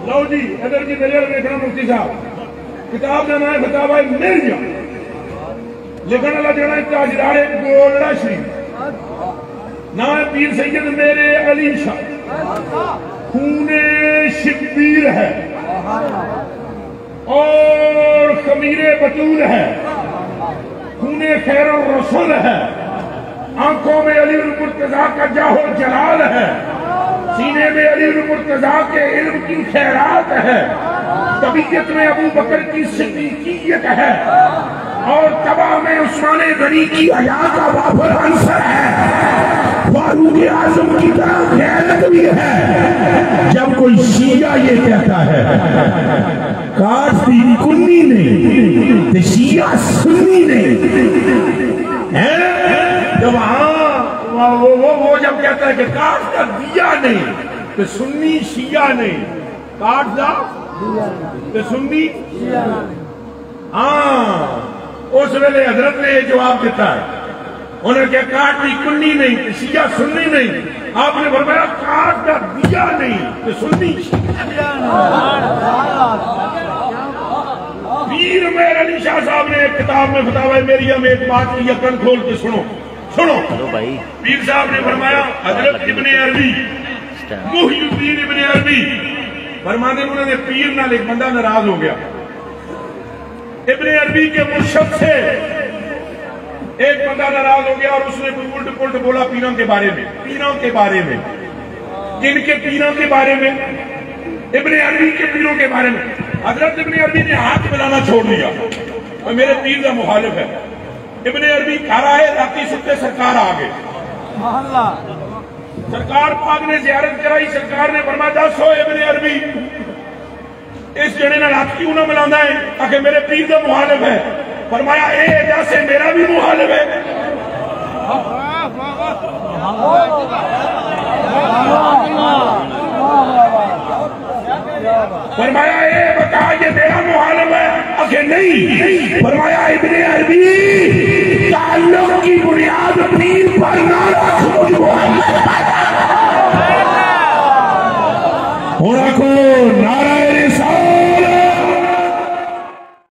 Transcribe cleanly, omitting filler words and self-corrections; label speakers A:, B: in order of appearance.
A: لو جی ادھر جی میرے دیکھنا مفتی صاحب کتاب کا نام ہے فتاوی ملیہ لکھن والا جڑا ہے تاجدار گولڑا شریف نام ہے پیر سید میرے علی شاہ خون شبیر ہے اور خمیر بطول ہے خون خیر الرسول ہے آنکھوں میں علی المرتضیٰ کا جاہ و جلال ہے سینے میں علی المرتضیٰ کے علم کی خیرات ہے طبیعت میں ابو بکر کی صدیقیت ہے اور طبع میں عثمان غنی کی حیا کا وافر عنصر ہے فاروق اعظم کی طرح غیرت بھی ہے جب کوئی شیعہ یہ کہتا ہے کاش دی کنی نہیں تے شیعہ سنی نہیں جب وہ جب کہتا ہے کہ کاٹ کا دیا نہیں تو سنی شیعہ نہیں کاٹ دا تو سنی ہاں اس ویلے حضرت نے یہ جواب دیتا ہے انہوں نے کہا کاٹ دی کنی نہیں تو شیعہ سنی نہیں آپ نے فرمایا کاٹ کا دیا نہیں تو سنی پیر میر علی شاہ صاحب نے ایک کتاب میں فتاوی میریہ میں ایک بات کی یقین کھول کے سنو پیر صاحب نے فرمایا حضرت ابن عربی محی الدین ابن عربی فرمانے انہوں نے پیر نال ایک بندہ ناراض ہو گیا ابن عربی کے مرشد سے ایک بندہ ناراض ہو گیا اور اس نے الٹ پلٹ بولا پیروں کے بارے میں جن کے پیروں کے بارے میں ابن عربی کے پیروں کے بارے میں حضرت ابن عربی نے ہاتھ ملانا چھوڑ دیا اور میرے پیر کا مخالف ہے ابن عربی کھا رہا ہے راتی ستے سرکار آگے سرکار پاک نے زیارت کرائی سرکار نے فرمایا دس ہو ابن عربی اس جڑے نال ہاتھ کیوں نہ ملانا ہے تاکہ میرے پیر کا مخالف ہے فرمایا اے جیسے میرا بھی مخالف ہے فرمایا اے بتا یہ میرا مخالف ہے اکھے نہیں فرمایا ابن عربی تعلق کی بنیاد پیر پر نہ رکھ ہونا کو نعرہ رسالت